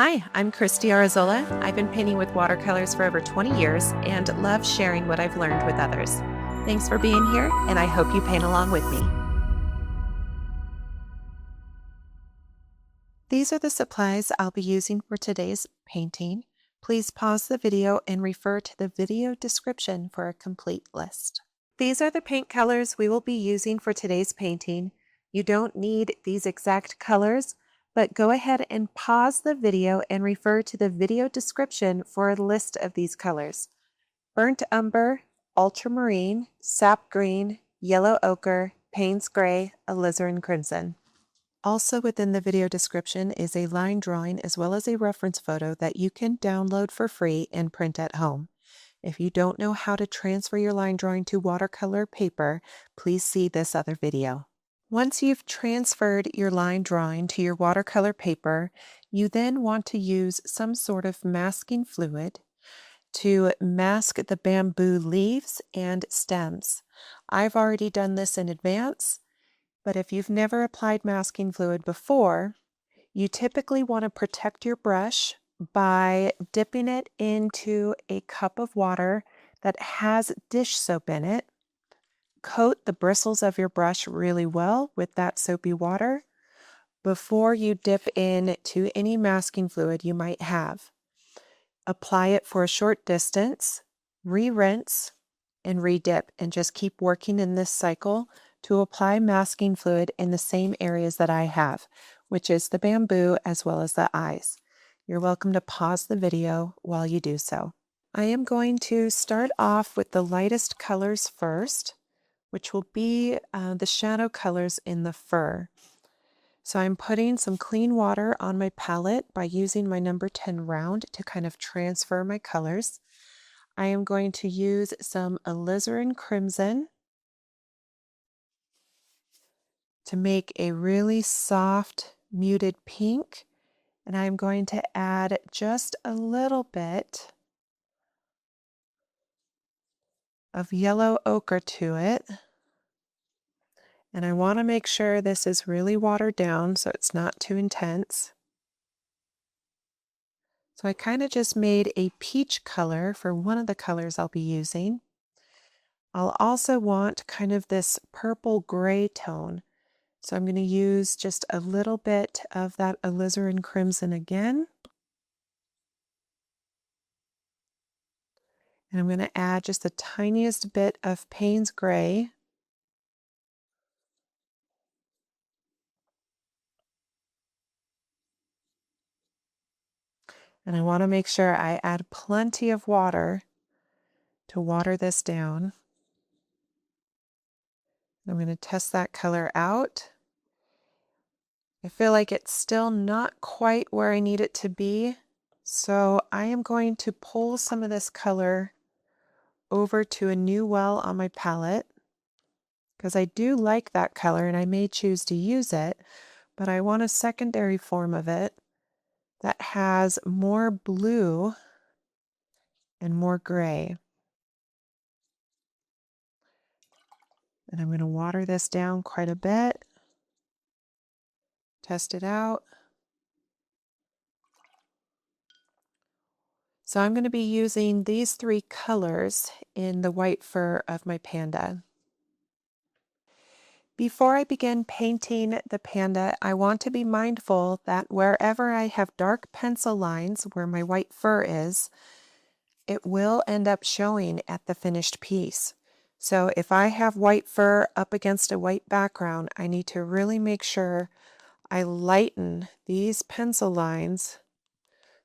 Hi, I'm Kristi Arzola. I've been painting with watercolors for over 20 years and love sharing what I've learned with others. Thanks for being here, and I hope you paint along with me. These are the supplies I'll be using for today's painting. Please pause the video and refer to the video description for a complete list. These are the paint colors we will be using for today's painting. You don't need these exact colors, but go ahead and pause the video and refer to the video description for a list of these colors: burnt umber, ultramarine, sap green, yellow ochre, Payne's gray, alizarin crimson. Also within the video description is a line drawing as well as a reference photo that you can download for free and print at home. If you don't know how to transfer your line drawing to watercolor paper, please see this other video. Once you've transferred your line drawing to your watercolor paper, you then want to use some sort of masking fluid to mask the bamboo leaves and stems. I've already done this in advance, but if you've never applied masking fluid before, you typically want to protect your brush by dipping it into a cup of water that has dish soap in it. Coat the bristles of your brush really well with that soapy water before you dip into any masking fluid you might have. Apply it for a short distance, re-rinse, and re-dip, and just keep working in this cycle to apply masking fluid in the same areas that I have, which is the bamboo as well as the eyes. You're welcome to pause the video while you do so. I am going to start off with the lightest colors first, which will be the shadow colors in the fur. So I'm putting some clean water on my palette by using my number 10 round to kind of transfer my colors. I am going to use some alizarin crimson to make a really soft muted pink, and I'm going to add just a little bit of yellow ochre to it. And I want to make sure this is really watered down so it's not too intense. So I kind of just made a peach color for one of the colors I'll be using. I'll also want kind of this purple gray tone. So I'm going to use just a little bit of that alizarin crimson again. And I'm going to add just the tiniest bit of Payne's gray. And I want to make sure I add plenty of water to water this down. I'm going to test that color out. I feel like it's still not quite where I need it to be, so I am going to pull some of this color over to a new well on my palette, because I do like that color and I may choose to use it, but I want a secondary form of it that has more blue and more gray. And I'm going to water this down quite a bit, test it out. So I'm going to be using these three colors in the white fur of my panda. Before I begin painting the panda, I want to be mindful that wherever I have dark pencil lines where my white fur is, it will end up showing at the finished piece. So if I have white fur up against a white background, I need to really make sure I lighten these pencil lines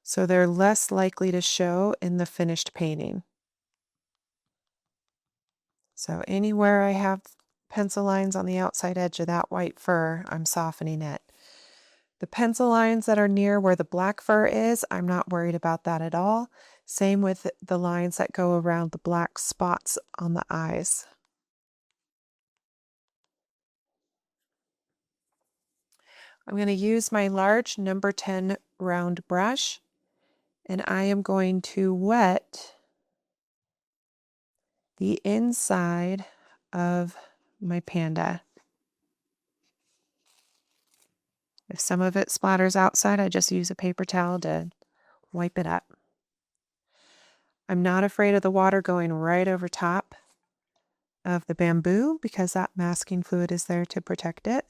so they're less likely to show in the finished painting. So anywhere I have pencil lines on the outside edge of that white fur, I'm softening it. The pencil lines that are near where the black fur is, I'm not worried about that at all. Same with the lines that go around the black spots on the eyes. I'm going to use my large number 10 round brush, and I am going to wet the inside of my panda. If some of it splatters outside, I just use a paper towel to wipe it up. I'm not afraid of the water going right over top of the bamboo because that masking fluid is there to protect it.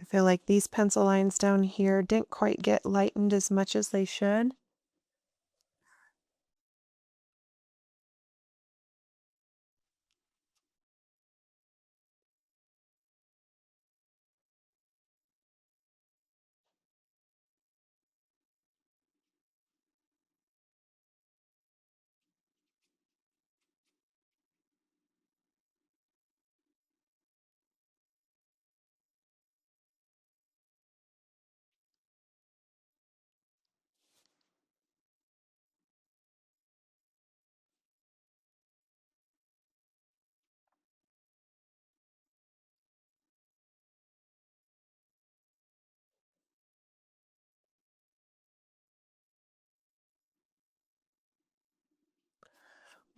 I feel like these pencil lines down here didn't quite get lightened as much as they should.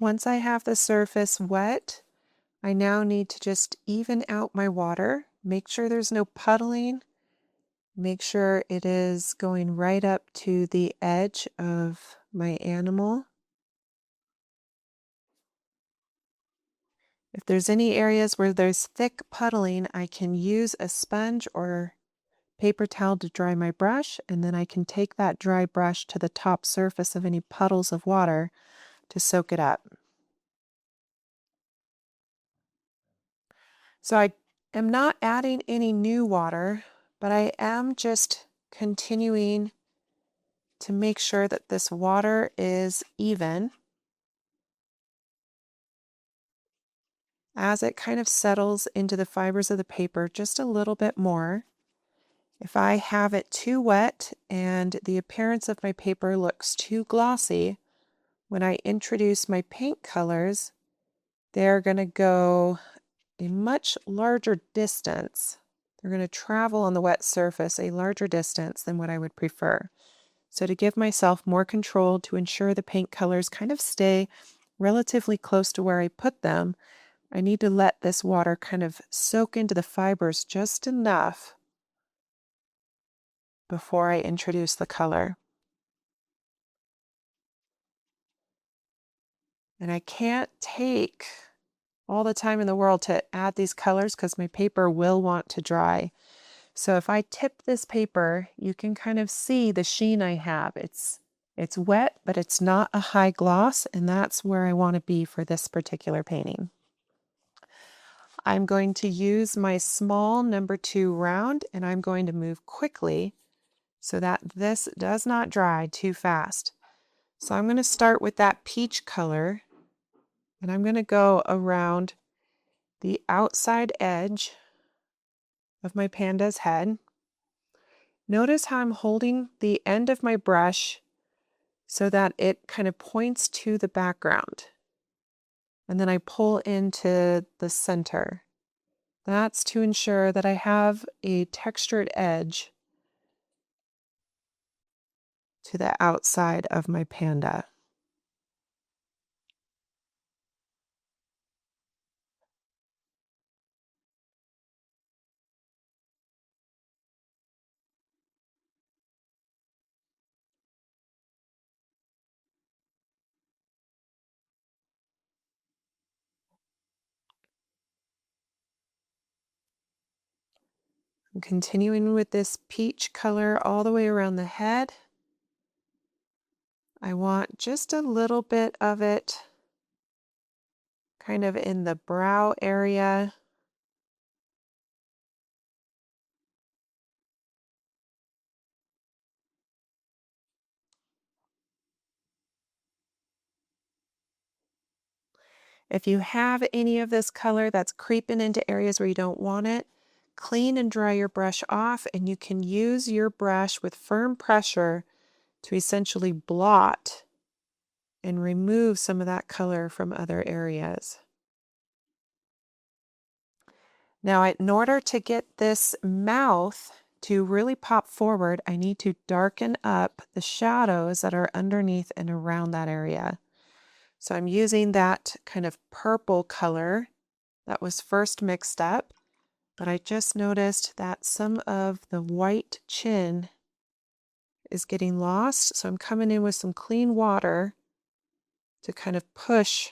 Once I have the surface wet, I now need to just even out my water, make sure there's no puddling, make sure it is going right up to the edge of my animal. If there's any areas where there's thick puddling, I can use a sponge or paper towel to dry my brush, and then I can take that dry brush to the top surface of any puddles of water to soak it up. So I am not adding any new water, but I am just continuing to make sure that this water is even. As it kind of settles into the fibers of the paper just a little bit more. If I have it too wet and the appearance of my paper looks too glossy, when I introduce my paint colors, they're going to go a much larger distance. They're going to travel on the wet surface a larger distance than what I would prefer. So to give myself more control to ensure the paint colors kind of stay relatively close to where I put them, I need to let this water kind of soak into the fibers just enough before I introduce the color. And I can't take all the time in the world to add these colors because my paper will want to dry. So if I tip this paper, you can kind of see the sheen I have. It's wet, but it's not a high gloss, and that's where I want to be for this particular painting. I'm going to use my small number 2 round, and I'm going to move quickly so that this does not dry too fast. So I'm going to start with that peach color, and I'm going to go around the outside edge of my panda's head. Notice how I'm holding the end of my brush so that it kind of points to the background. And then I pull into the center. That's to ensure that I have a textured edge to the outside of my panda. I'm continuing with this peach color all the way around the head. I want just a little bit of it kind of in the brow area. If you have any of this color that's creeping into areas where you don't want it, clean and dry your brush off, and you can use your brush with firm pressure to essentially blot and remove some of that color from other areas. Now, in order to get this mouth to really pop forward, I need to darken up the shadows that are underneath and around that area. So I'm using that kind of purple color that was first mixed up, but I just noticed that some of the white chin is getting lost. So I'm coming in with some clean water to kind of push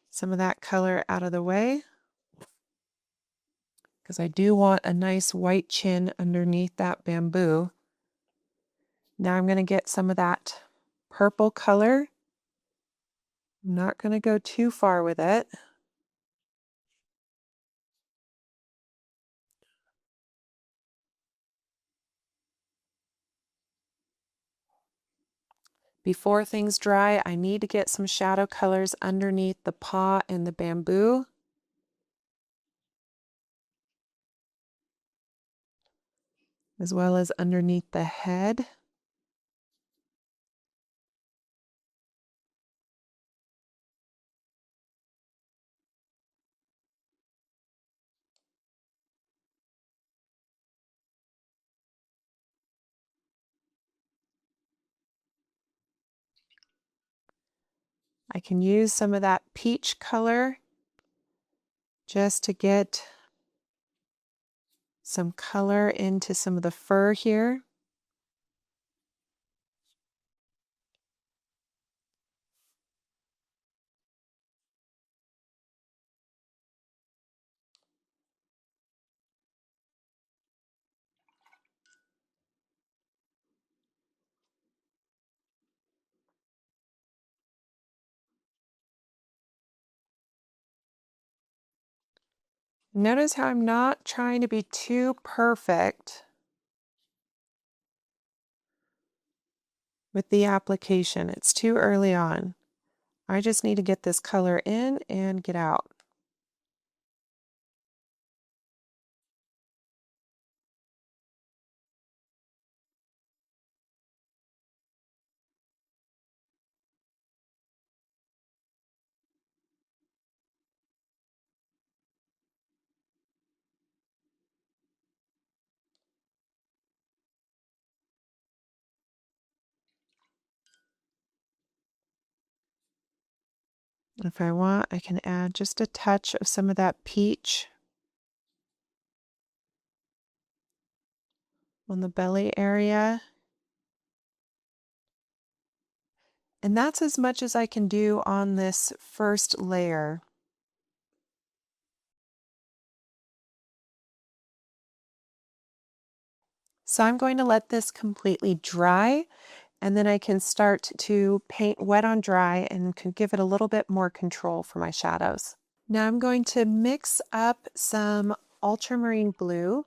some of that color out of the way, because I do want a nice white chin underneath that bamboo. Now I'm going to get some of that purple color. I'm not going to go too far with it. Before things dry, I need to get some shadow colors underneath the paw and the bamboo, as well as underneath the head. I can use some of that peach color just to get some color into some of the fur here. Notice how I'm not trying to be too perfect with the application. It's too early on. I just need to get this color in and get out. If I want, I can add just a touch of some of that peach on the belly area. And that's as much as I can do on this first layer. So I'm going to let this completely dry, and then I can start to paint wet on dry and can give it a little bit more control for my shadows. Now I'm going to mix up some ultramarine blue.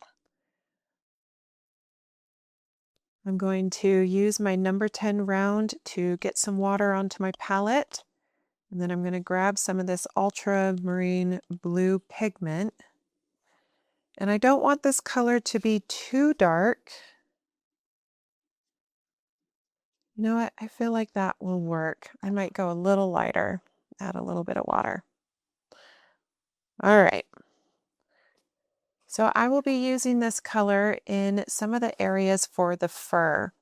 I'm going to use my number 10 round to get some water onto my palette. And then I'm going to grab some of this ultramarine blue pigment. And I don't want this color to be too dark. You know what? I feel like that will work. I might go a little lighter, add a little bit of water. All right. So I will be using this color in some of the areas for the fur.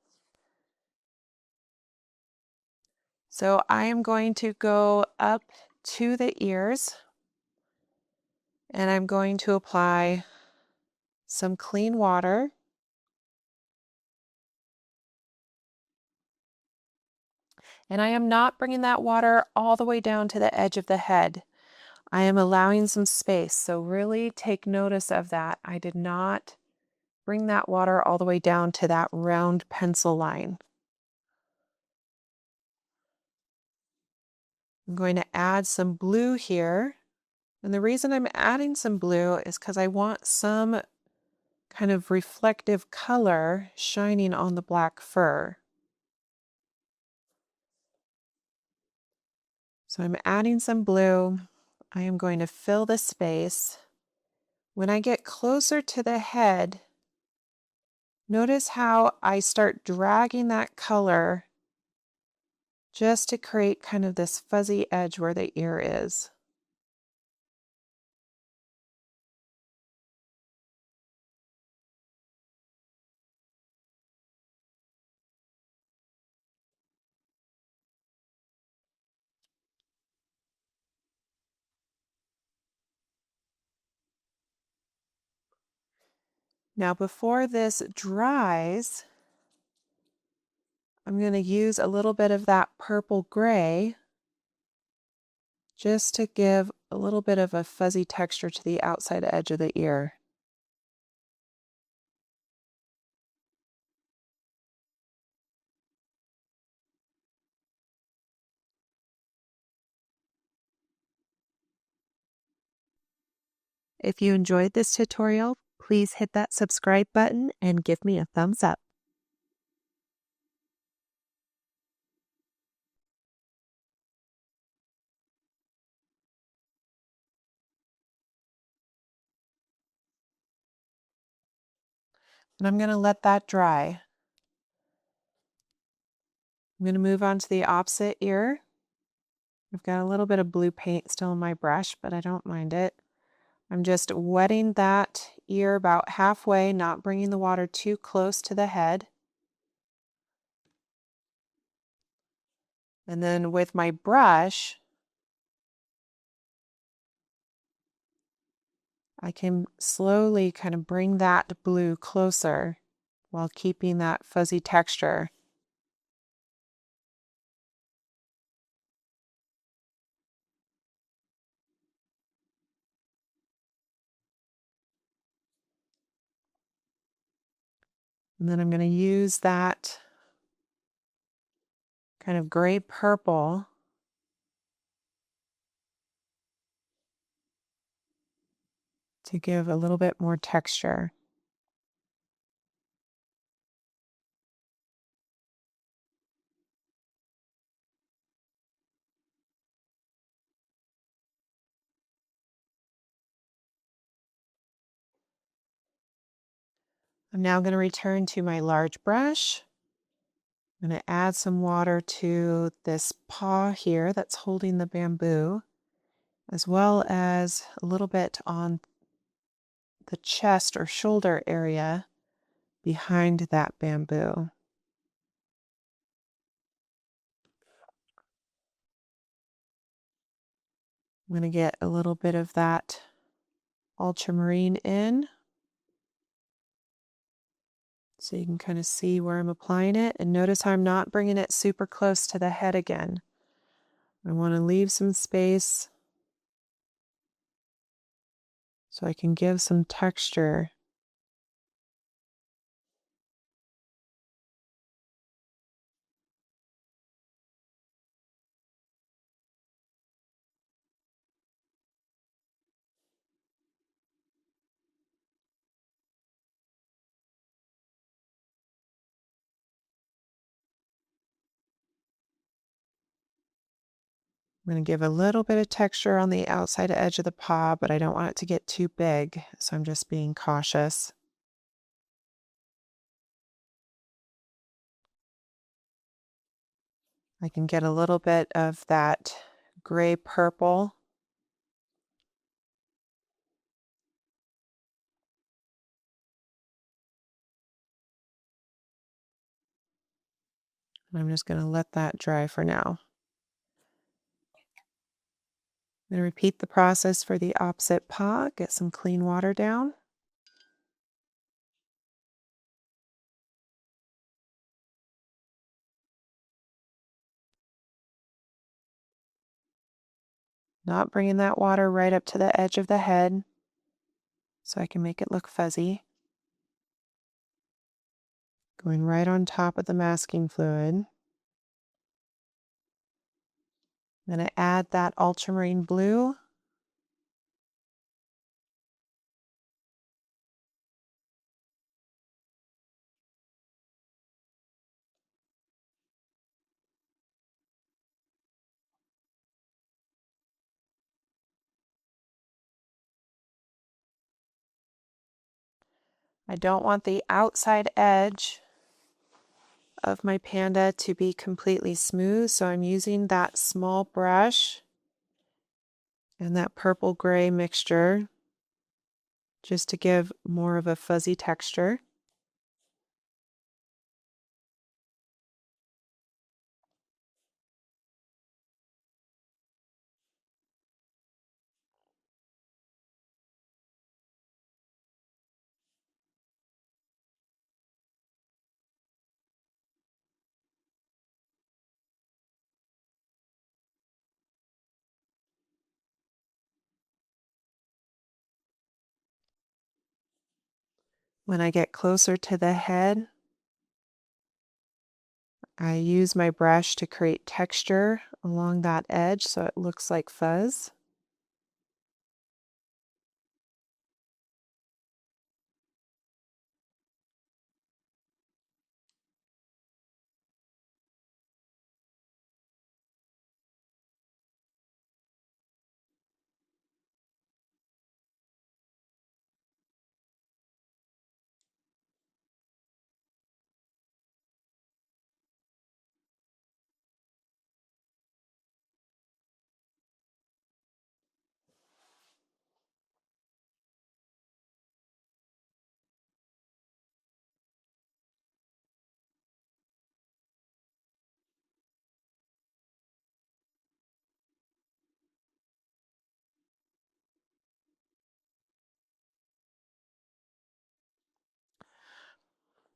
So I am going to go up to the ears, and I'm going to apply some clean water. And I am not bringing that water all the way down to the edge of the head. I am allowing some space, so really take notice of that. I did not bring that water all the way down to that round pencil line. I'm going to add some blue here. And the reason I'm adding some blue is because I want some kind of reflective color shining on the black fur. So I'm adding some blue. I am going to fill the space. When I get closer to the head, notice how I start dragging that color just to create kind of this fuzzy edge where the ear is. Now before this dries, I'm going to use a little bit of that purple gray just to give a little bit of a fuzzy texture to the outside edge of the ear. If you enjoyed this tutorial, please hit that subscribe button and give me a thumbs up. And I'm going to let that dry. I'm going to move on to the opposite ear. I've got a little bit of blue paint still in my brush, but I don't mind it. I'm just wetting that ear about halfway, not bringing the water too close to the head. And then with my brush, I can slowly kind of bring that blue closer while keeping that fuzzy texture. And then I'm going to use that kind of gray purple to give a little bit more texture. I'm now going to return to my large brush. I'm going to add some water to this paw here that's holding the bamboo, as well as a little bit on the chest or shoulder area behind that bamboo. I'm going to get a little bit of that ultramarine in so you can kind of see where I'm applying it. And notice how I'm not bringing it super close to the head again. I want to leave some space so I can give some texture. I'm going to give a little bit of texture on the outside edge of the paw, but I don't want it to get too big, so I'm just being cautious. I can get a little bit of that gray purple. I'm just going to let that dry for now. I'm going to repeat the process for the opposite paw, get some clean water down. Not bringing that water right up to the edge of the head so I can make it look fuzzy. Going right on top of the masking fluid. I'm going to add that ultramarine blue. I don't want the outside edge of my panda to be completely smooth, so I'm using that small brush and that purple gray mixture just to give more of a fuzzy texture. When I get closer to the head, I use my brush to create texture along that edge so it looks like fuzz.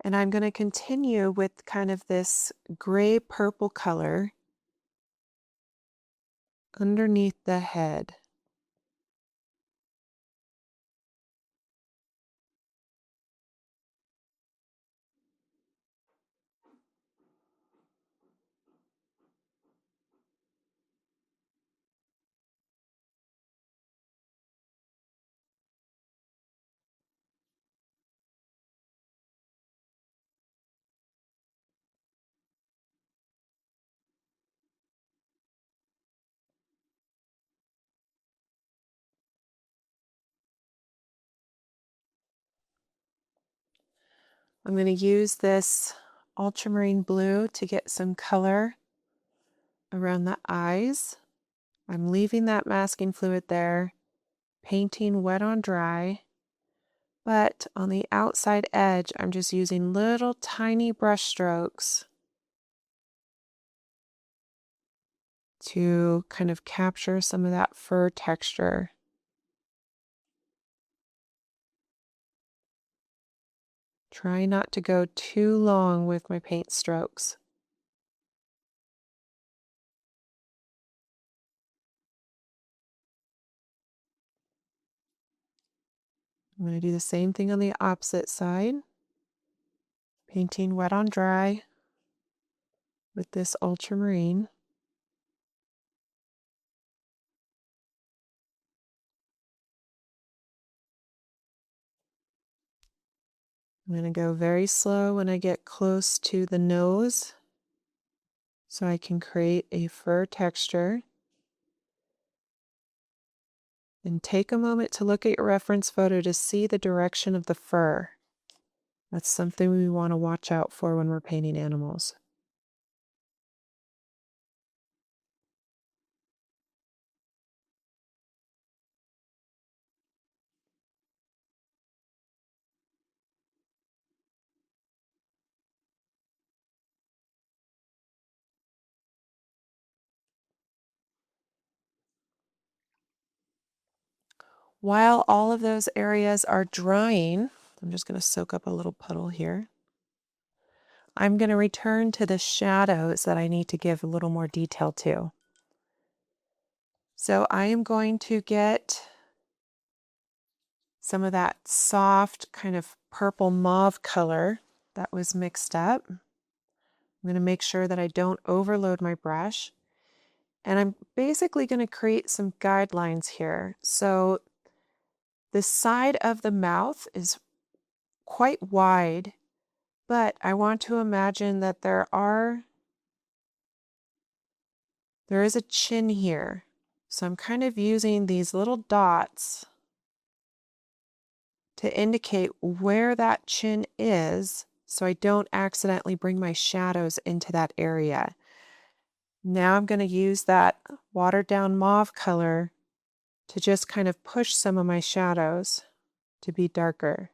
And I'm going to continue with kind of this gray purple color underneath the head. I'm going to use this ultramarine blue to get some color around the eyes. I'm leaving that masking fluid there, painting wet on dry, but on the outside edge, I'm just using little tiny brush strokes to kind of capture some of that fur texture. Try not to go too long with my paint strokes. I'm going to do the same thing on the opposite side. Painting wet on dry with this ultramarine. I'm going to go very slow when I get close to the nose so I can create a fur texture. And take a moment to look at your reference photo to see the direction of the fur. That's something we want to watch out for when we're painting animals. While all of those areas are drying, I'm just going to soak up a little puddle here. I'm going to return to the shadows that I need to give a little more detail to. So I am going to get some of that soft kind of purple mauve color that was mixed up. I'm going to make sure that I don't overload my brush. And I'm basically going to create some guidelines here. So the side of the mouth is quite wide, but I want to imagine that there is a chin here. So I'm kind of using these little dots to indicate where that chin is so I don't accidentally bring my shadows into that area. Now I'm going to use that watered down mauve color to just kind of push some of my shadows to be darker.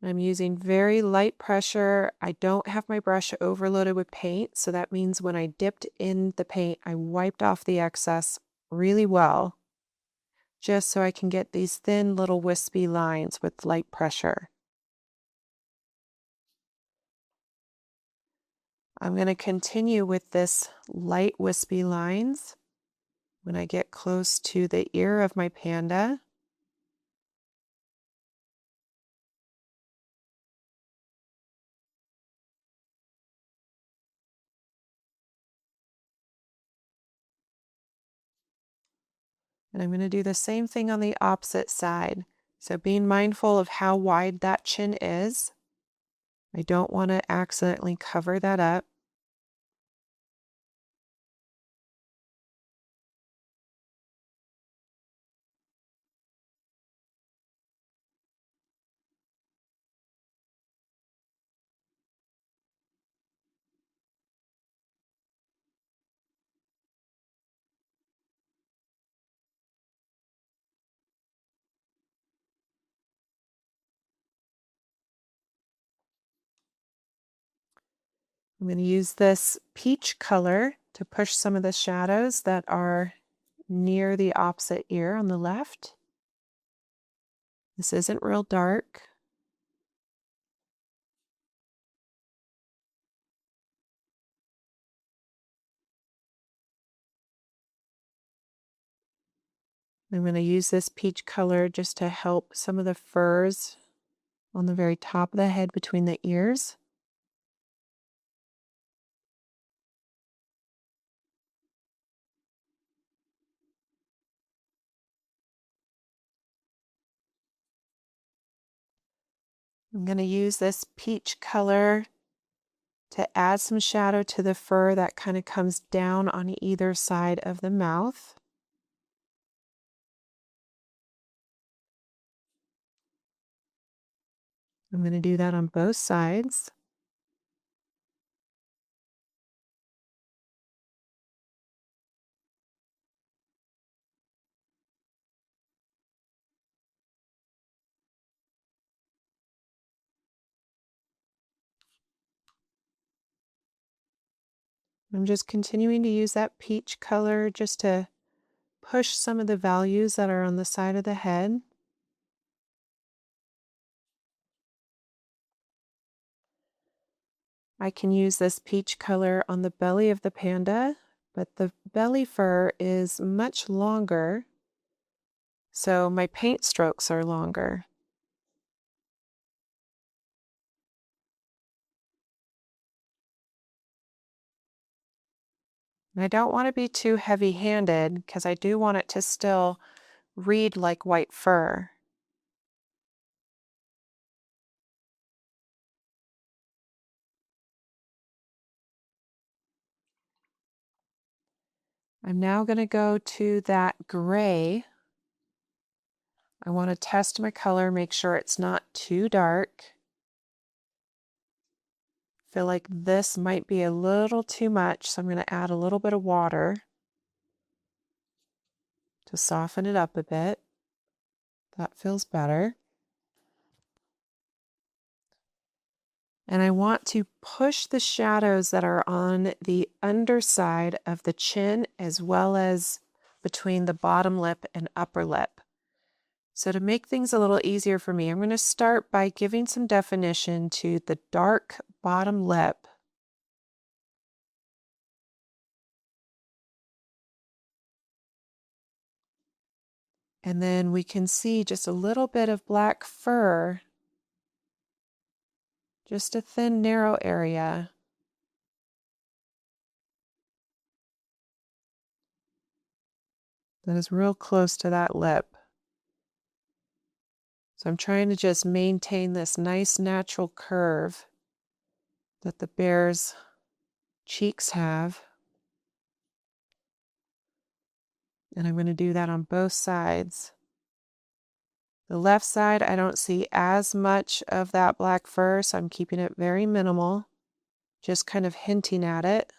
I'm using very light pressure. I don't have my brush overloaded with paint, so that means when I dipped in the paint, I wiped off the excess really well, just so I can get these thin little wispy lines with light pressure. I'm going to continue with this light wispy lines When I get close to the ear of my panda, and I'm going to do the same thing on the opposite side. So being mindful of how wide that chin is. I don't want to accidentally cover that up. I'm going to use this peach color to push some of the shadows that are near the opposite ear on the left. This isn't real dark. I'm going to use this peach color just to help some of the furs on the very top of the head between the ears. I'm going to use this peach color to add some shadow to the fur that kind of comes down on either side of the mouth. I'm going to do that on both sides. I'm just continuing to use that peach color just to push some of the values that are on the side of the head. I can use this peach color on the belly of the panda, but the belly fur is much longer, so my paint strokes are longer. And I don't want to be too heavy-handed because I do want it to still read like white fur. I'm now going to go to that gray. I want to test my color, make sure it's not too dark. Feel like this might be a little too much, so I'm going to add a little bit of water to soften it up a bit. That feels better. And I want to push the shadows that are on the underside of the chin as well as between the bottom lip and upper lip. So to make things a little easier for me, I'm going to start by giving some definition to the dark bottom lip. And then we can see just a little bit of black fur, just a thin, narrow area. That is real close to that lip. So I'm trying to just maintain this nice natural curve that the bear's cheeks have. And I'm going to do that on both sides. The left side, I don't see as much of that black fur, so I'm keeping it very minimal, just kind of hinting at it.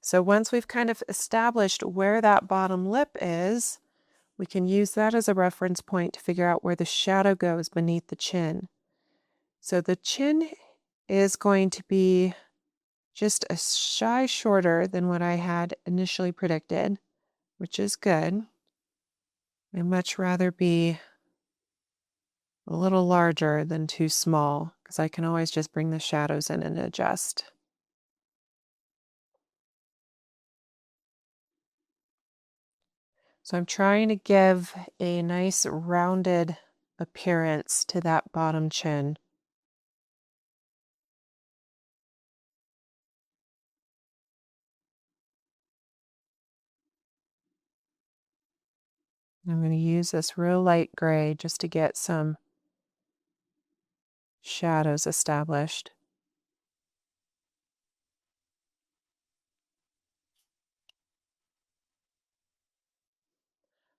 So once we've kind of established where that bottom lip is, we can use that as a reference point to figure out where the shadow goes beneath the chin. So the chin is going to be just a shy shorter than what I had initially predicted, which is good. I'd much rather be a little larger than too small, because I can always just bring the shadows in and adjust. So I'm trying to give a nice rounded appearance to that bottom chin. I'm going to use this real light gray just to get some shadows established.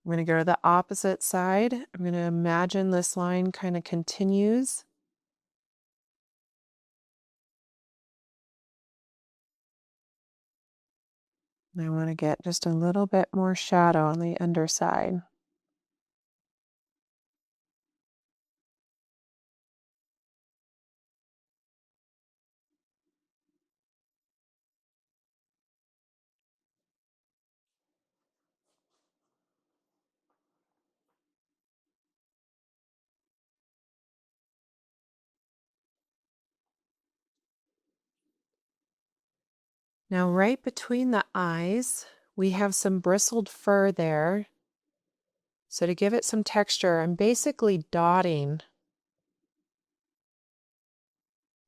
I'm going to go to the opposite side. I'm going to imagine this line kind of continues. And I want to get just a little bit more shadow on the underside. Now, right between the eyes, we have some bristled fur there. So to give it some texture, I'm basically dotting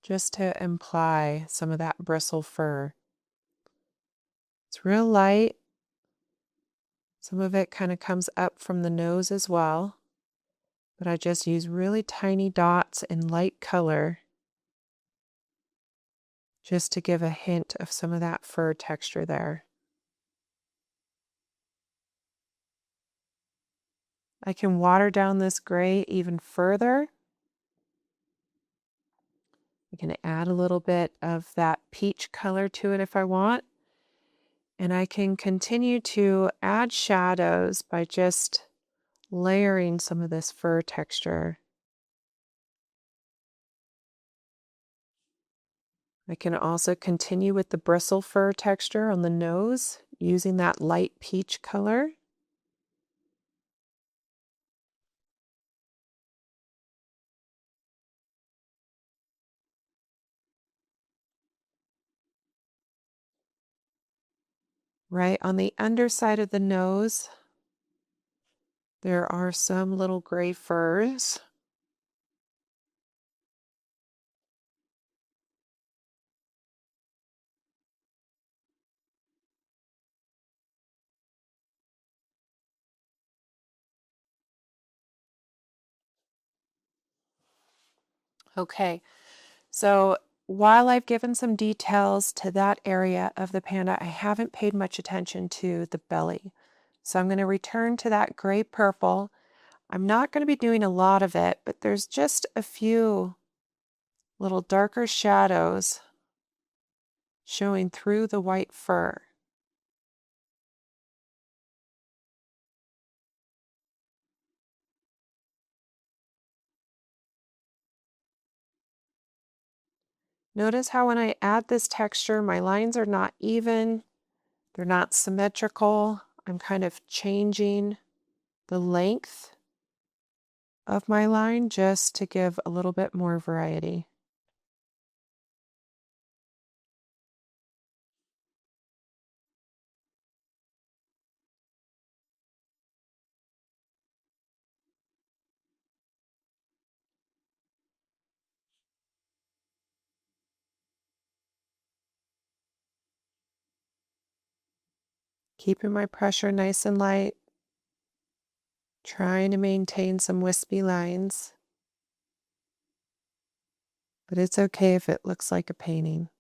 just to imply some of that bristle fur. It's real light. Some of it kind of comes up from the nose as well, but I just use really tiny dots in light color just to give a hint of some of that fur texture there. I can water down this gray even further. I can add a little bit of that peach color to it if I want. And I can continue to add shadows by just layering some of this fur texture. I can also continue with the bristle fur texture on the nose using that light peach color. Right on the underside of the nose, there are some little gray furs. Okay, so while I've given some details to that area of the panda, I haven't paid much attention to the belly. So I'm going to return to that gray purple. I'm not going to be doing a lot of it, but there's just a few little darker shadows showing through the white fur. Notice how when I add this texture, my lines are not even, they're not symmetrical. I'm kind of changing the length of my line just to give a little bit more variety. Keeping my pressure nice and light, trying to maintain some wispy lines, but it's okay if it looks like a painting.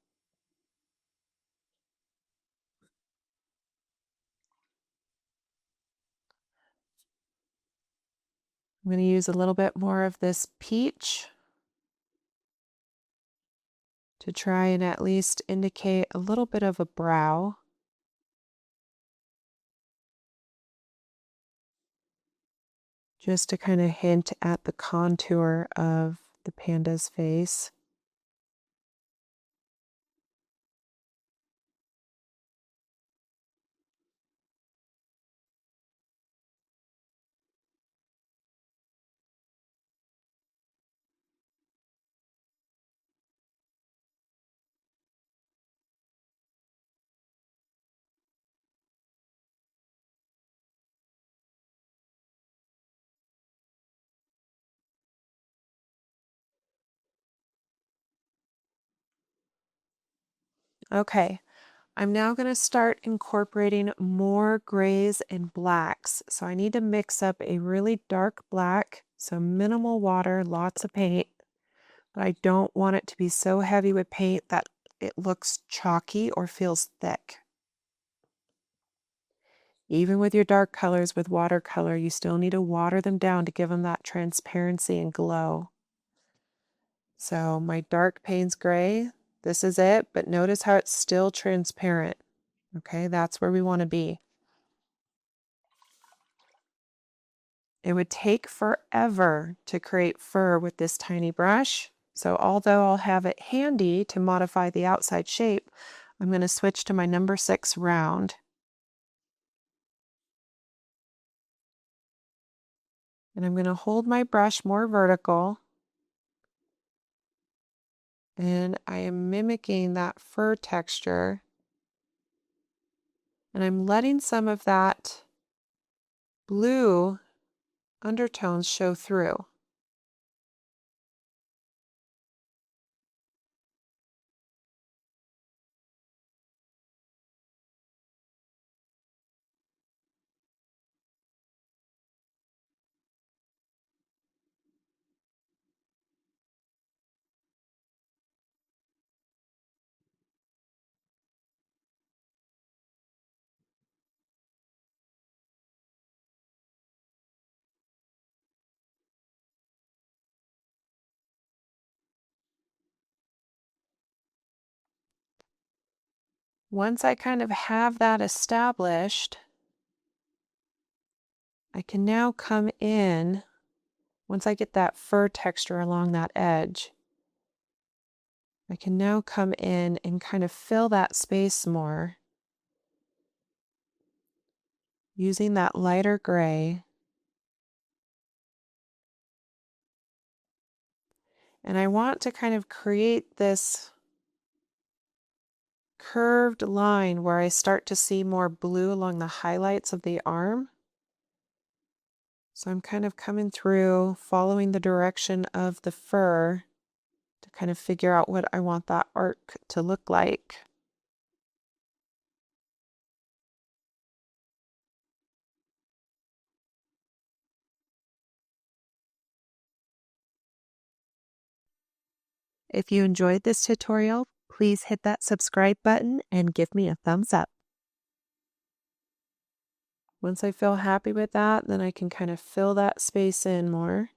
I'm going to use a little bit more of this peach to try and at least indicate a little bit of a brow. Just to kind of hint at the contour of the panda's face. Okay, I'm now going to start incorporating more grays and blacks. So I need to mix up a really dark black, so minimal water, lots of paint, but I don't want it to be so heavy with paint that it looks chalky or feels thick. Even with your dark colors with watercolor, you still need to water them down to give them that transparency and glow. So my dark Payne's gray, this is it, but notice how it's still transparent. Okay, that's where we want to be. It would take forever to create fur with this tiny brush. So although I'll have it handy to modify the outside shape, I'm going to switch to my number 6 round. And I'm going to hold my brush more vertical. And I am mimicking that fur texture. And I'm letting some of that blue undertones show through. Once I kind of have that established, I can now come in, once I get that fur texture along that edge, I can now come in and kind of fill that space more using that lighter gray. And I want to kind of create this curved line where I start to see more blue along the highlights of the arm. So I'm kind of coming through, following the direction of the fur to kind of figure out what I want that arc to look like. If you enjoyed this tutorial, please hit that subscribe button and give me a thumbs up. Once I feel happy with that, then I can kind of fill that space in more.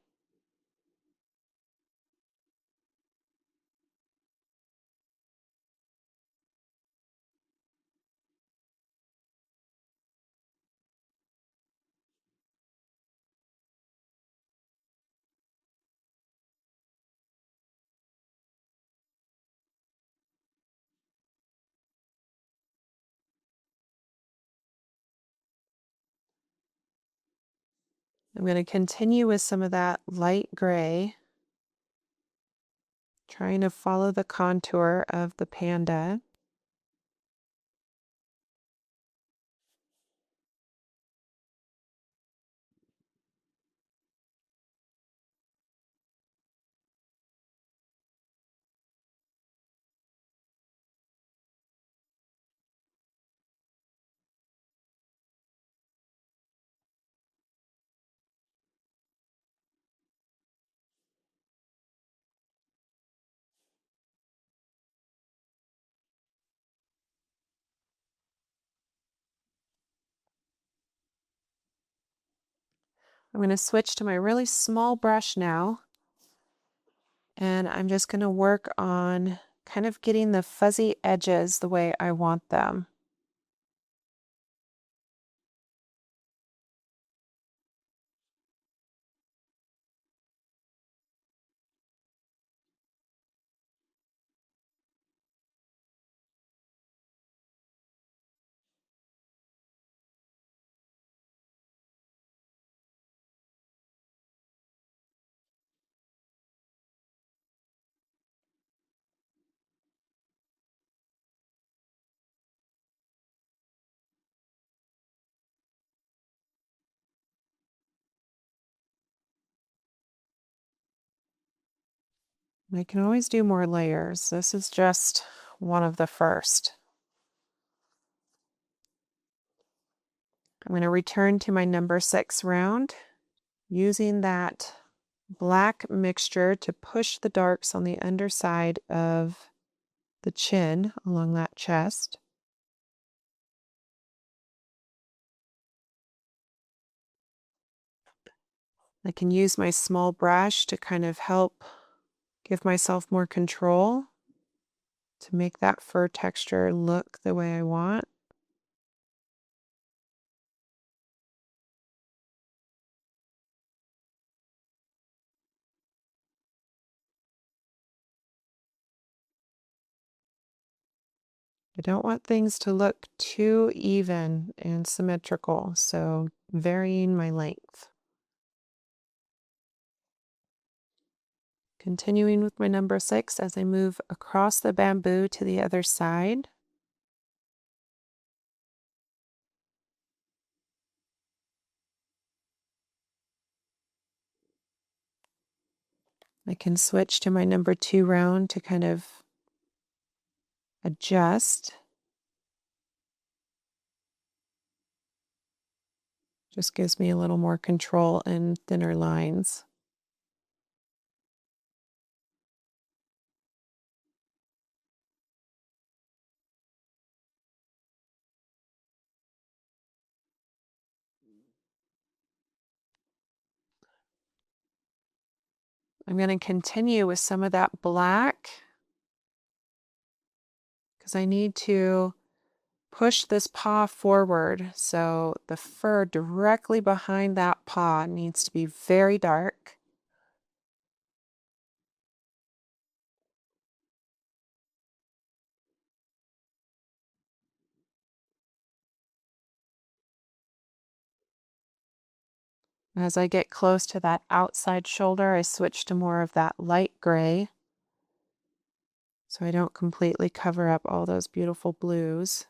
I'm going to continue with some of that light gray, trying to follow the contour of the panda. I'm going to switch to my really small brush now, and I'm just going to work on kind of getting the fuzzy edges the way I want them. I can always do more layers. This is just one of the first. I'm going to return to my number 6 round, using that black mixture to push the darks on the underside of the chin along that chest. I can use my small brush to kind of help give myself more control to make that fur texture look the way I want. I don't want things to look too even and symmetrical, so varying my length. Continuing with my number 6 as I move across the bamboo to the other side. I can switch to my number 2 round to kind of adjust. Just gives me a little more control and thinner lines. I'm going to continue with some of that black because I need to push this paw forward. So the fur directly behind that paw needs to be very dark. As I get close to that outside shoulder, I switch to more of that light gray so I don't completely cover up all those beautiful blues.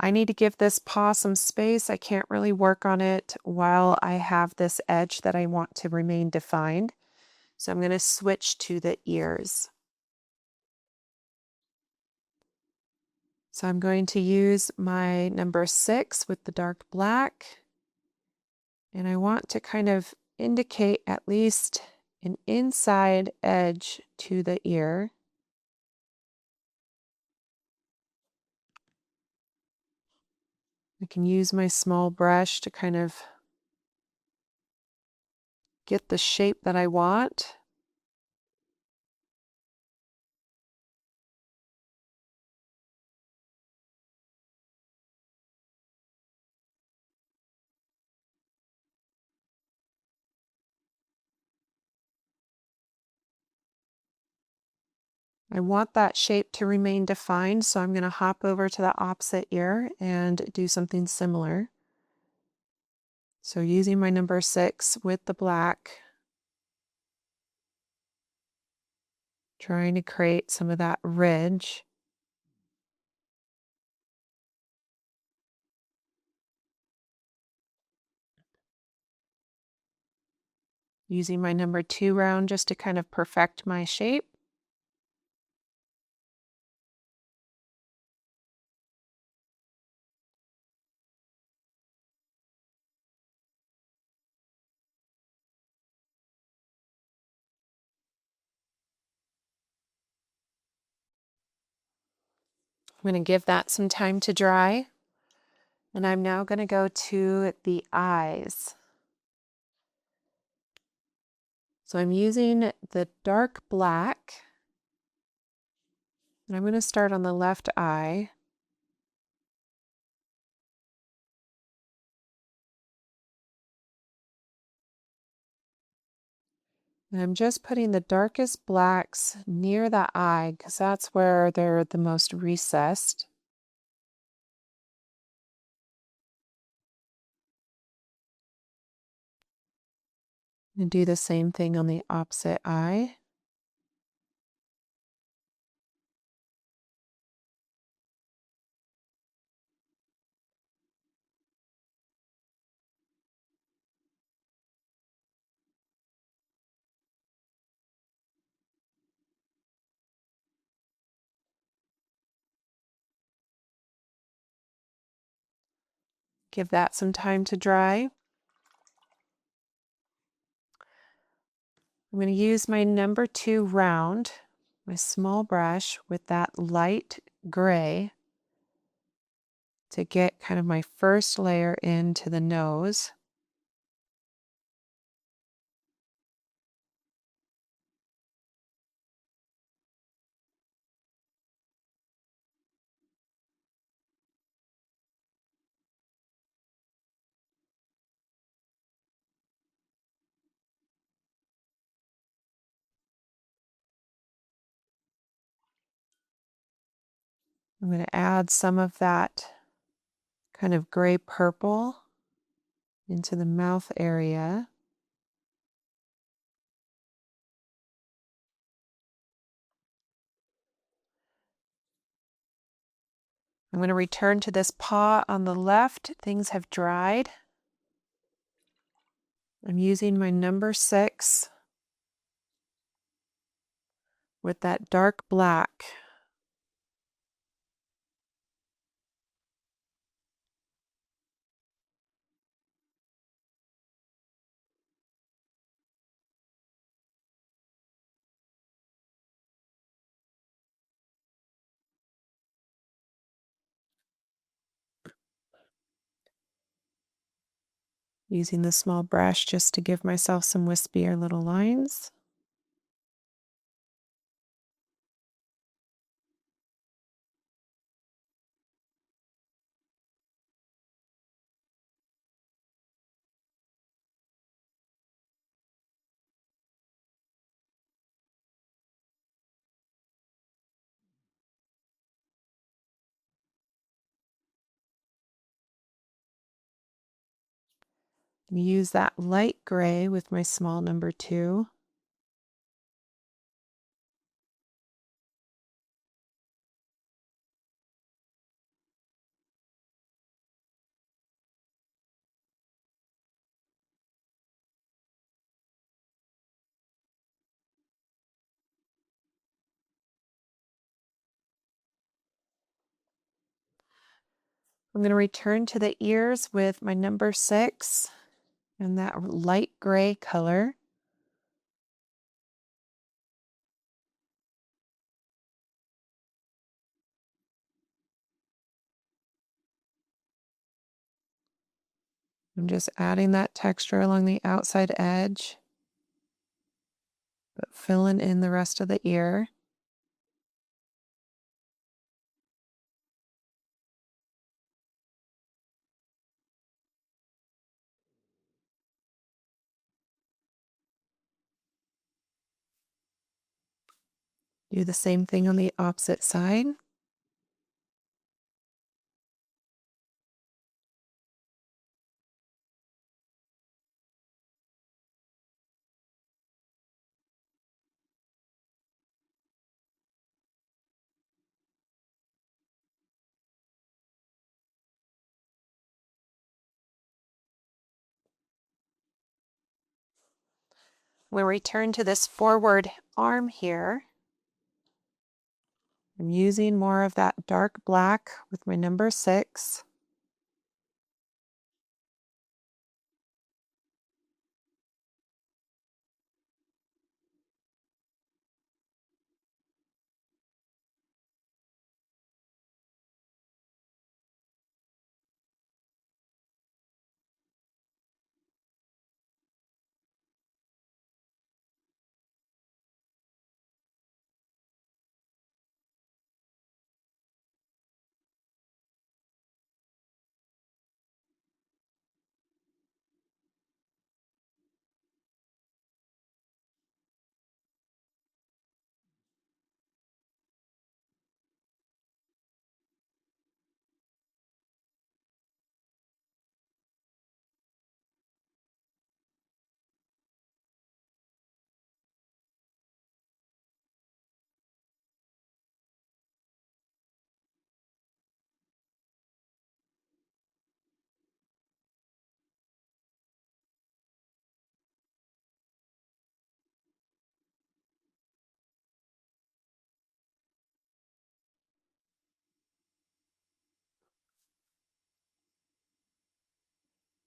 I need to give this paw some space. I can't really work on it while I have this edge that I want to remain defined. So I'm going to switch to the ears. So I'm going to use my number 6 with the dark black. And I want to kind of indicate at least an inside edge to the ear. I can use my small brush to kind of get the shape that I want. I want that shape to remain defined, so I'm going to hop over to the opposite ear and do something similar. So using my number 6 with the black, trying to create some of that ridge. Using my number 2 round just to kind of perfect my shape. I'm going to give that some time to dry. And I'm now going to go to the eyes. So I'm using the dark black. And I'm going to start on the left eye. And I'm just putting the darkest blacks near the eye because that's where they're the most recessed. And do the same thing on the opposite eye. Give that some time to dry. I'm going to use my number 2 round, my small brush with that light gray to get kind of my first layer into the nose. I'm going to add some of that kind of gray purple into the mouth area. I'm going to return to this paw on the left. Things have dried. I'm using my number 6 with that dark black. Using the small brush just to give myself some wispier little lines. Use that light gray with my small number 2. I'm going to return to the ears with my number 6 and that light gray color. I'm just adding that texture along the outside edge, but filling in the rest of the ear. Do the same thing on the opposite side. We'll return to this forward arm here. I'm using more of that dark black with my number 6.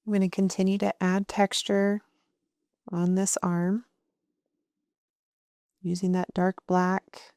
I'm going to continue to add texture on this arm using that dark black.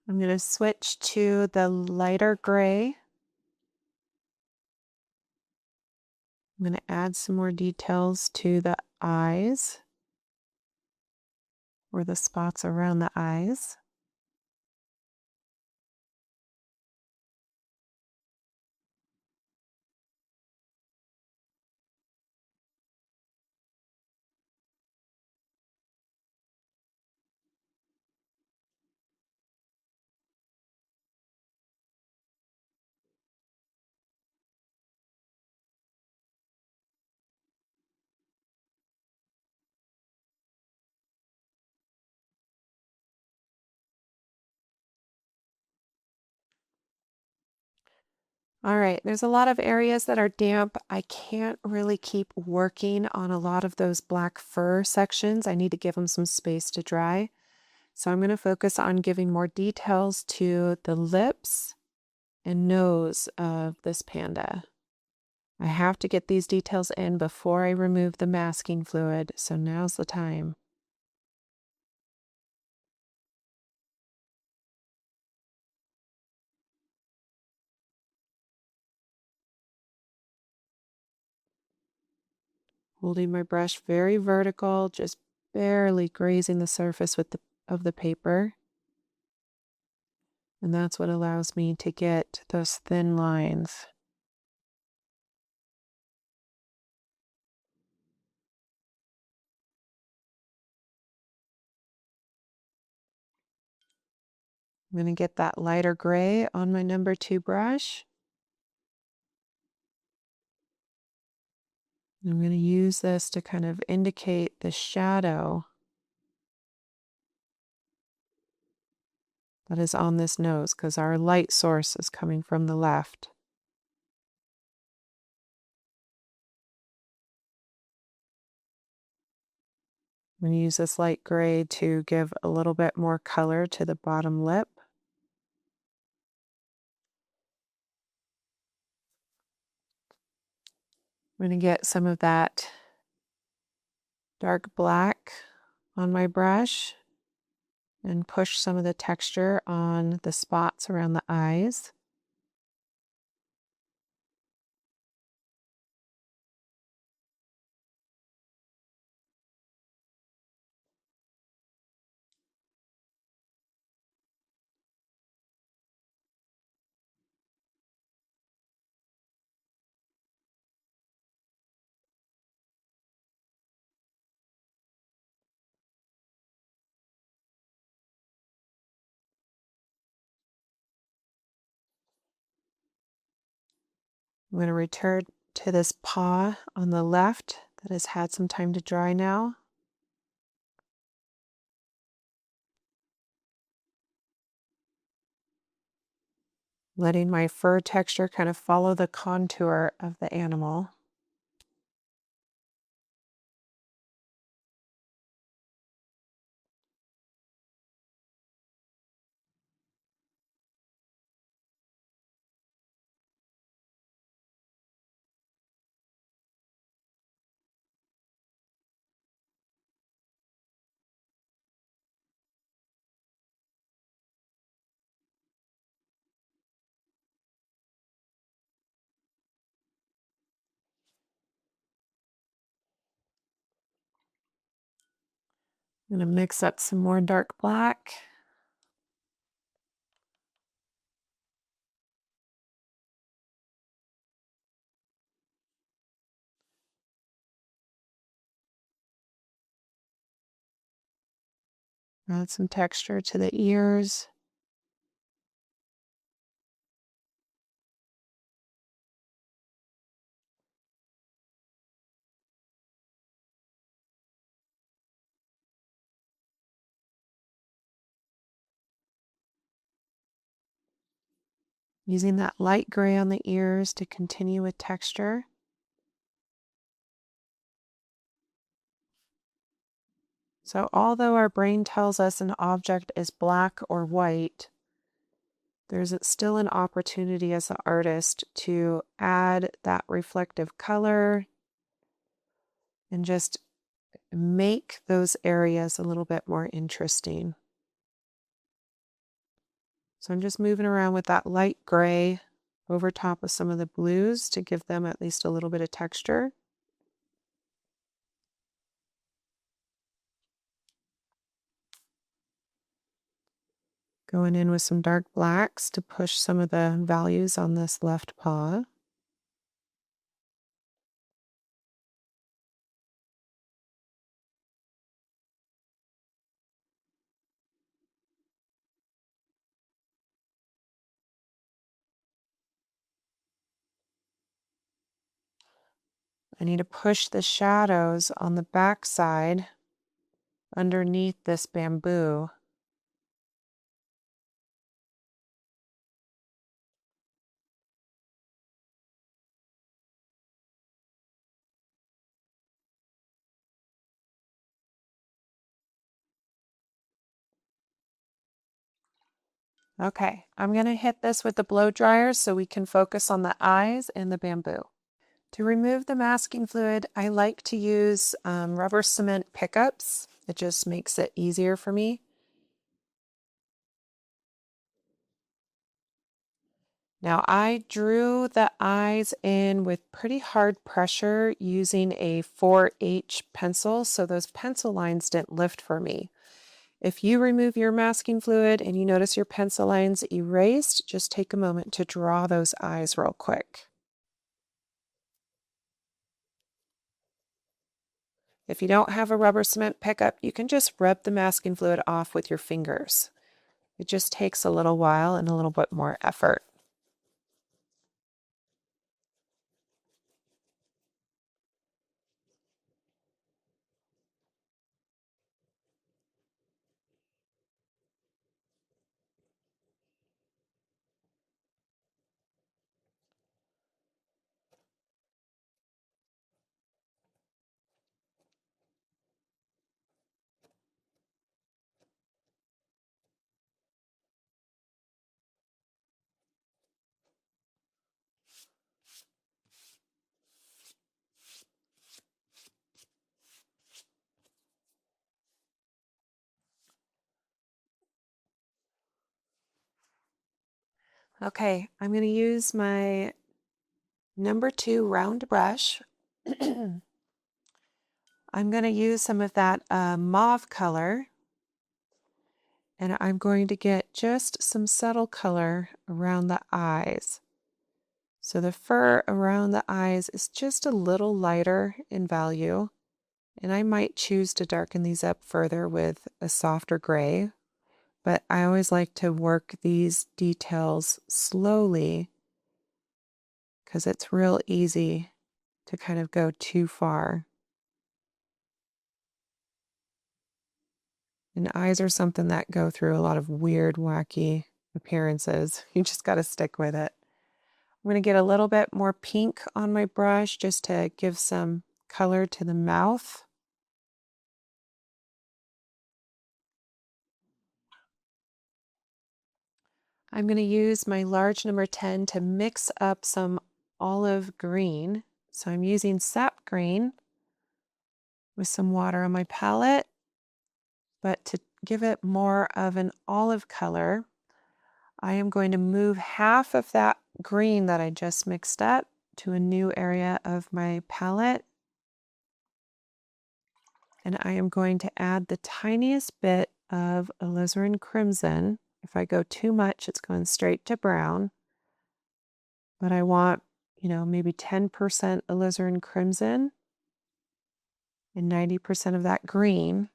I'm going to switch to the lighter gray. I'm going to add some more details to the eyes, or the spots around the eyes. All right, there's a lot of areas that are damp. I can't really keep working on a lot of those black fur sections. I need to give them some space to dry. So I'm going to focus on giving more details to the lips and nose of this panda. I have to get these details in before I remove the masking fluid, so now's the time. Holding my brush very vertical, just barely grazing the surface of the paper. And that's what allows me to get those thin lines. I'm going to get that lighter gray on my number 2 brush. I'm going to use this to kind of indicate the shadow that is on this nose, because our light source is coming from the left. I'm going to use this light gray to give a little bit more color to the bottom lip. I'm going to get some of that dark black on my brush and push some of the texture on the spots around the eyes. I'm going to return to this paw on the left that has had some time to dry now. Letting my fur texture kind of follow the contour of the animal. I'm going to mix up some more dark black. Add some texture to the ears. Using that light gray on the ears to continue with texture. So although our brain tells us an object is black or white, there's still an opportunity as an artist to add that reflective color and just make those areas a little bit more interesting. So I'm just moving around with that light gray over top of some of the blues to give them at least a little bit of texture. Going in with some dark blacks to push some of the values on this left paw. I need to push the shadows on the back side underneath this bamboo. Okay, I'm going to hit this with the blow dryer so we can focus on the eyes and the bamboo. To remove the masking fluid, I like to use rubber cement pickups. It just makes it easier for me. Now I drew the eyes in with pretty hard pressure using a 4H pencil, so those pencil lines didn't lift for me. If you remove your masking fluid and you notice your pencil lines erased, just take a moment to draw those eyes real quick. If you don't have a rubber cement pickup, you can just rub the masking fluid off with your fingers. It just takes a little while and a little bit more effort. Okay, I'm going to use my #2 round brush. I'm going to use some of that mauve color, and I'm going to get just some subtle color around the eyes. So the fur around the eyes is just a little lighter in value, and I might choose to darken these up further with a softer gray, but I always like to work these details slowly because it's real easy to kind of go too far. And eyes are something that go through a lot of weird, wacky appearances. You just got to stick with it. I'm going to get a little bit more pink on my brush just to give some color to the mouth. I'm going to use my large #10 to mix up some olive green. So I'm using sap green with some water on my palette, but to give it more of an olive color, I am going to move half of that green that I just mixed up to a new area of my palette. And I am going to add the tiniest bit of alizarin crimson. If I go too much, it's going straight to brown. But I want, maybe 10% alizarin crimson and 90% of that green.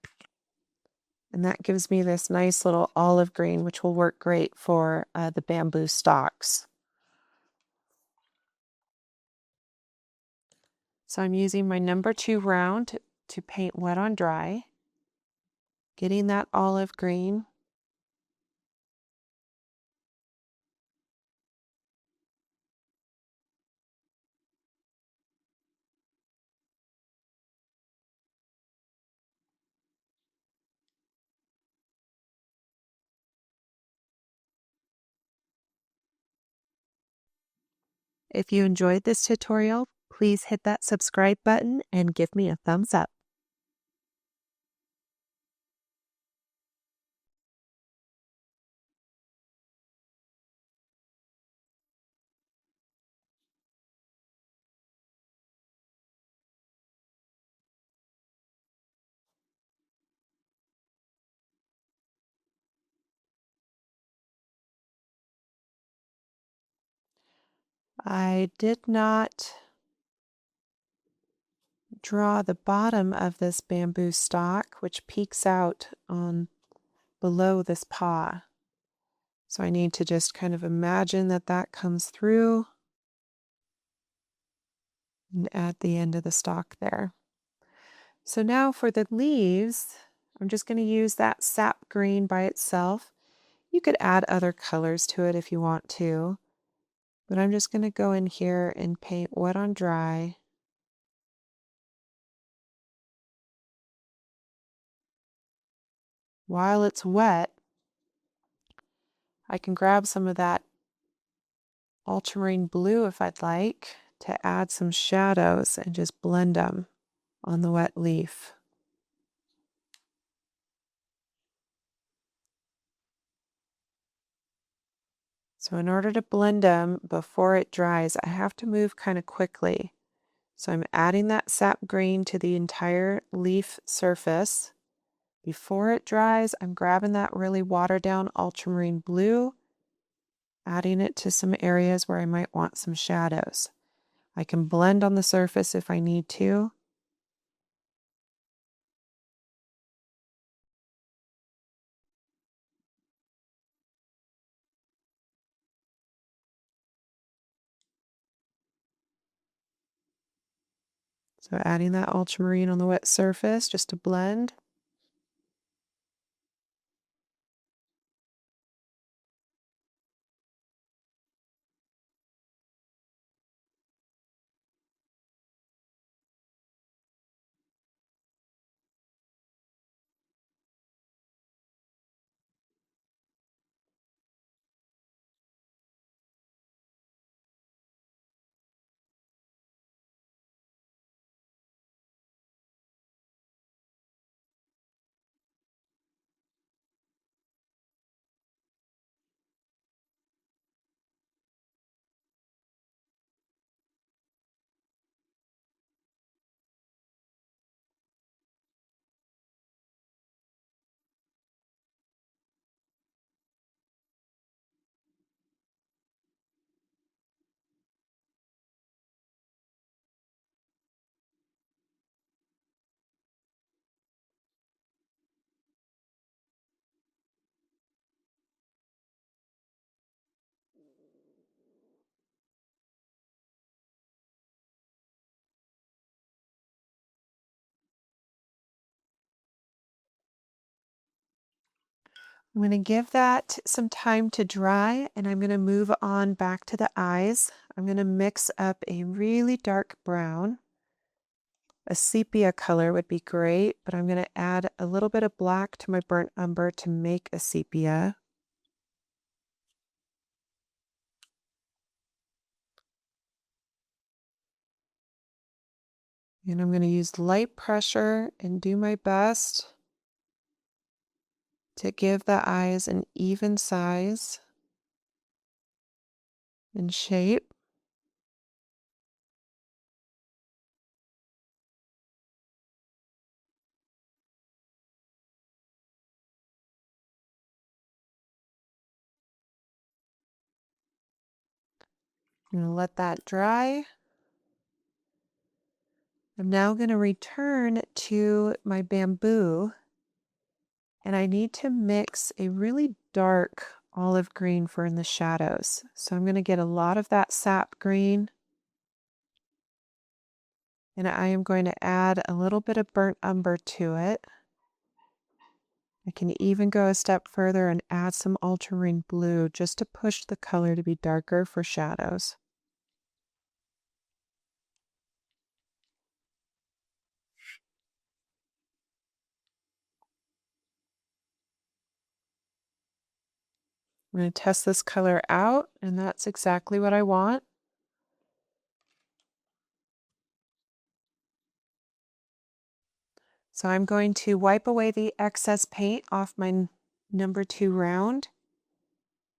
And that gives me this nice little olive green, which will work great for the bamboo stalks. So I'm using my number 2 round to paint wet on dry, getting that olive green. If you enjoyed this tutorial, please hit that subscribe button and give me a thumbs up. I did not draw the bottom of this bamboo stalk, which peeks out on below this paw. So I need to just kind of imagine that that comes through and at the end of the stalk there. So now for the leaves, I'm just going to use that sap green by itself. You could add other colors to it if you want to, but I'm just going to go in here and paint wet on dry. While it's wet, I can grab some of that ultramarine blue if I'd like to add some shadows and just blend them on the wet leaf. So in order to blend them before it dries, I have to move kind of quickly. So I'm adding that sap green to the entire leaf surface. Before it dries, I'm grabbing that really watered down ultramarine blue, adding it to some areas where I might want some shadows. I can blend on the surface if I need to. So adding that ultramarine on the wet surface just to blend. I'm going to give that some time to dry, and I'm going to move on back to the eyes. I'm going to mix up a really dark brown. A sepia color would be great, but I'm going to add a little bit of black to my burnt umber to make a sepia. And I'm going to use light pressure and do my best to give the eyes an even size and shape. I'm going to let that dry. I'm now going to return to my bamboo And I need to mix a really dark olive green for in the shadows. So I'm going to get a lot of that sap green. And I am going to add a little bit of burnt umber to it. I can even go a step further and add some ultramarine blue just to push the color to be darker for shadows. I'm going to test this color out, and that's exactly what I want. So I'm going to wipe away the excess paint off my number 2 round,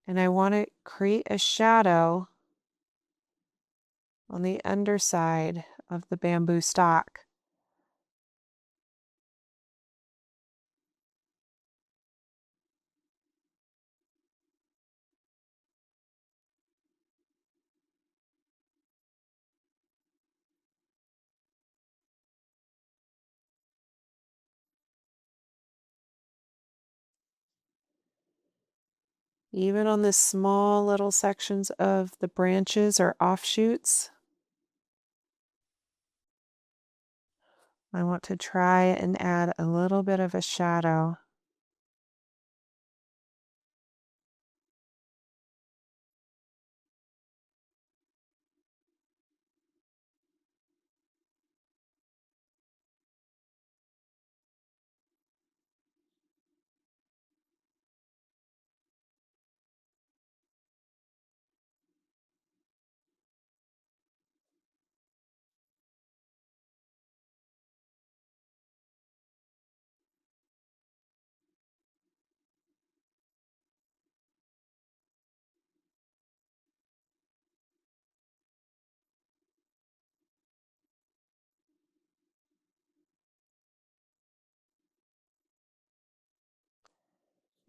and I want to create a shadow on the underside of the bamboo stalk. Even on the small little sections of the branches or offshoots, I want to try and add a little bit of a shadow.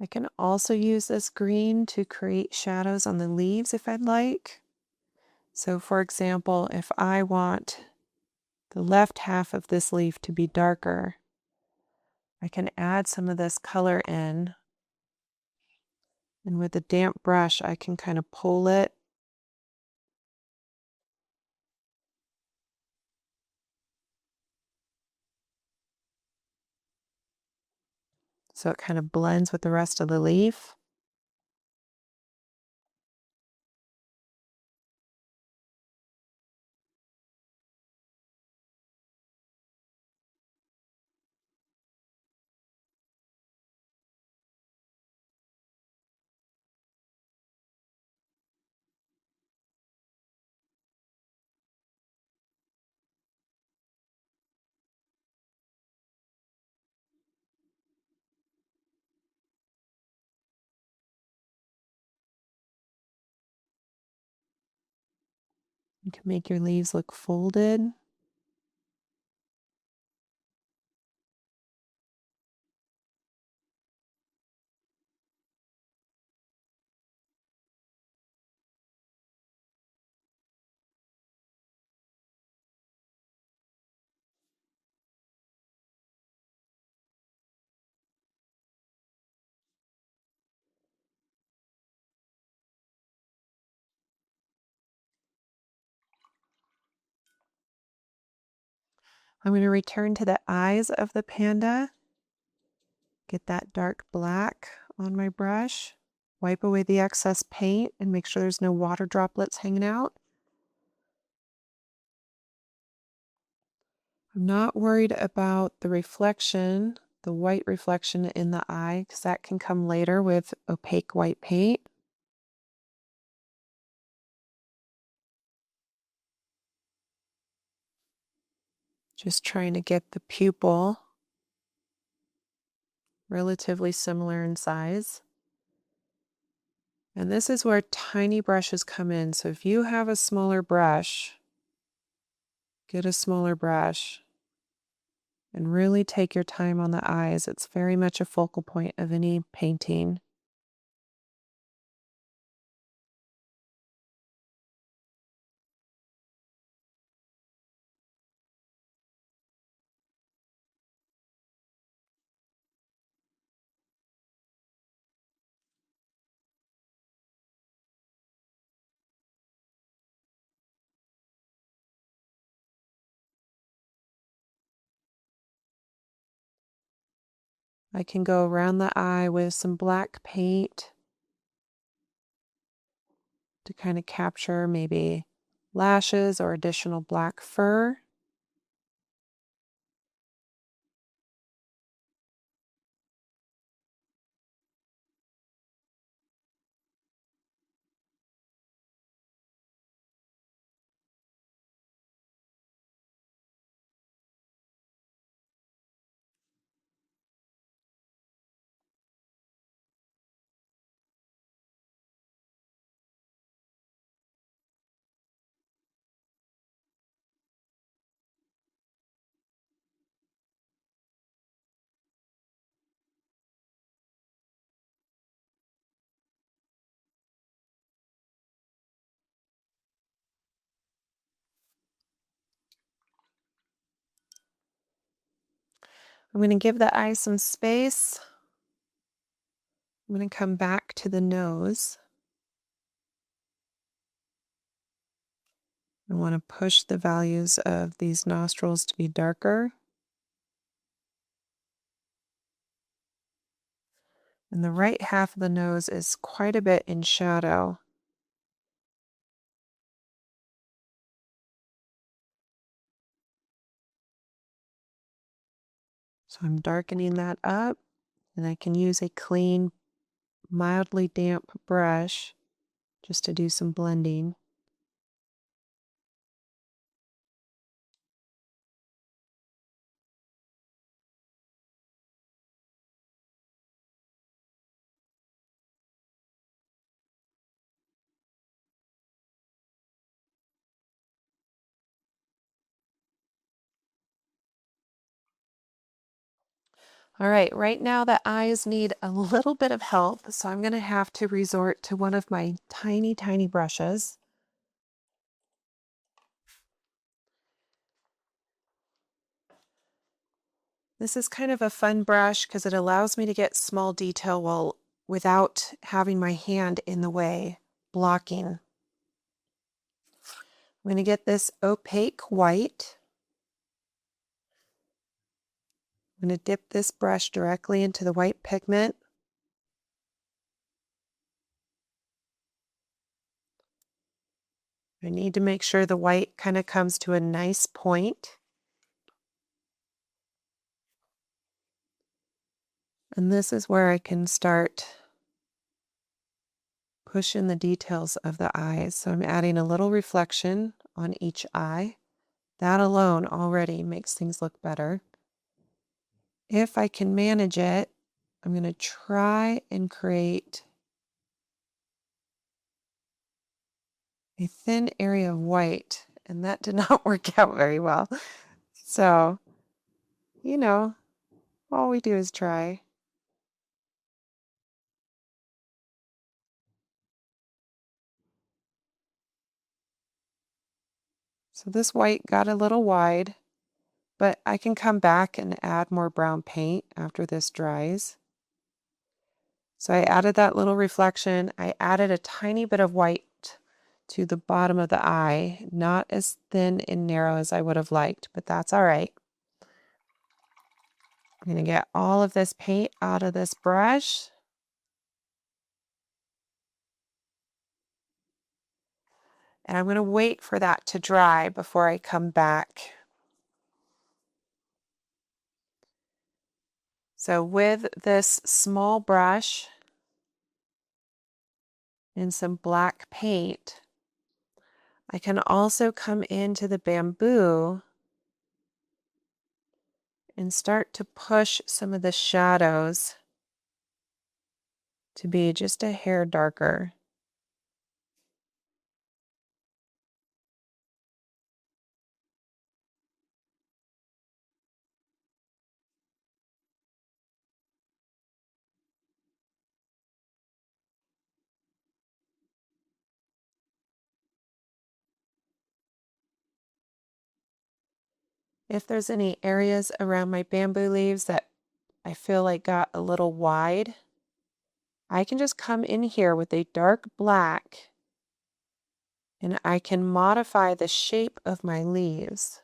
I can also use this green to create shadows on the leaves if I'd like. So for example, if I want the left half of this leaf to be darker, I can add some of this color in, and with a damp brush I can kind of pull it so it kind of blends with the rest of the leaf. You can make your leaves look folded. I'm going to return to the eyes of the panda. Get that dark black on my brush. Wipe away the excess paint and make sure there's no water droplets hanging out. I'm not worried about the reflection, the white reflection in the eye, because that can come later with opaque white paint. Just trying to get the pupil relatively similar in size. And this is where tiny brushes come in. So if you have a smaller brush, get a smaller brush and really take your time on the eyes. It's very much a focal point of any painting. I can go around the eye with some black paint to kind of capture maybe lashes or additional black fur. I'm going to give the eye some space. I'm going to come back to the nose. I want to push the values of these nostrils to be darker. And the right half of the nose is quite a bit in shadow. So I'm darkening that up, and I can use a clean, mildly damp brush just to do some blending. All right now the eyes need a little bit of help, so I'm going to have to resort to one of my tiny, tiny brushes. This is kind of a fun brush because it allows me to get small detail without having my hand in the way, blocking. I'm going to get this opaque white. I'm going to dip this brush directly into the white pigment. I need to make sure the white kind of comes to a nice point. And this is where I can start pushing the details of the eyes. So I'm adding a little reflection on each eye. That alone already makes things look better. If I can manage it, I'm going to try and create a thin area of white, and that did not work out very well. So, all we do is try. So this white got a little wide, but I can come back and add more brown paint after this dries. So I added that little reflection. I added a tiny bit of white to the bottom of the eye, not as thin and narrow as I would have liked, but that's all right. I'm going to get all of this paint out of this brush. And I'm going to wait for that to dry before I come back. So with this small brush and some black paint, I can also come into the bamboo and start to push some of the shadows to be just a hair darker. If there's any areas around my bamboo leaves that I feel like got a little wide, I can just come in here with a dark black and I can modify the shape of my leaves.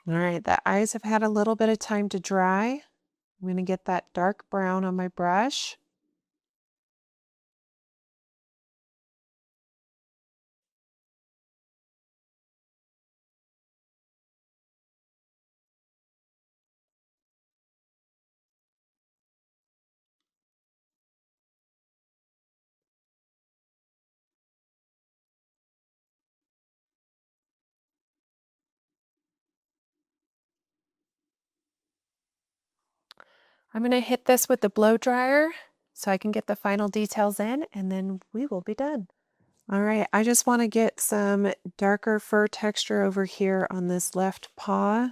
All right, the eyes have had a little bit of time to dry. I'm going to get that dark brown on my brush. I'm going to hit this with the blow dryer so I can get the final details in, and then we will be done. All right, I just want to get some darker fur texture over here on this left paw.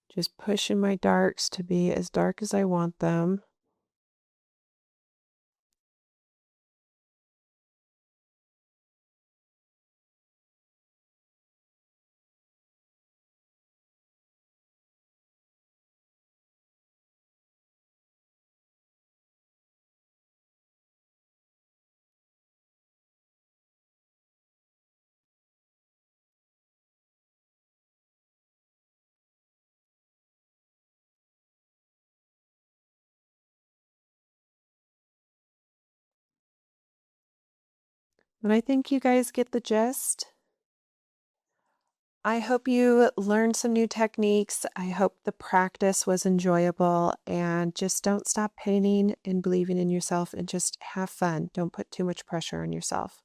Just pushing my darks to be as dark as I want them. But I think you guys get the gist. I hope you learned some new techniques. I hope the practice was enjoyable, and just don't stop painting and believing in yourself, and just have fun. Don't put too much pressure on yourself.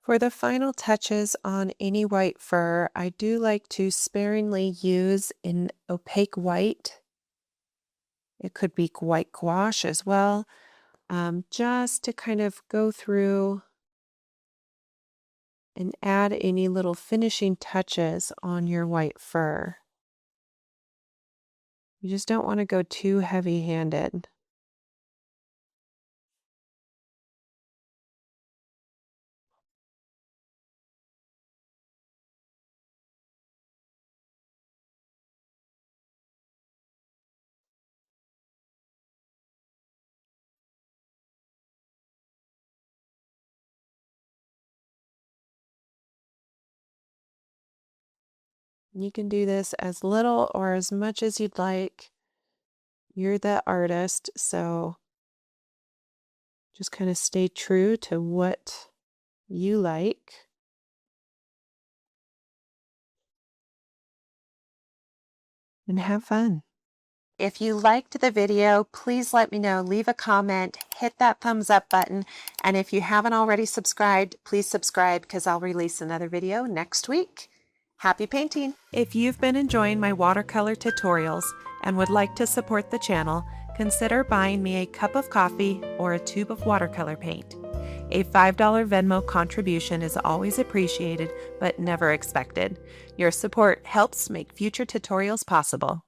For the final touches on any white fur, I do like to sparingly use an opaque white. It could be white gouache as well, just to kind of go through and add any little finishing touches on your white fur. You just don't want to go too heavy-handed. You can do this as little or as much as you'd like. You're the artist, so just kind of stay true to what you like. And have fun. If you liked the video, please let me know. Leave a comment, hit that thumbs up button, and if you haven't already subscribed, please subscribe because I'll release another video next week. Happy painting! If you've been enjoying my watercolor tutorials and would like to support the channel, consider buying me a cup of coffee or a tube of watercolor paint. A $5 Venmo contribution is always appreciated, but never expected. Your support helps make future tutorials possible.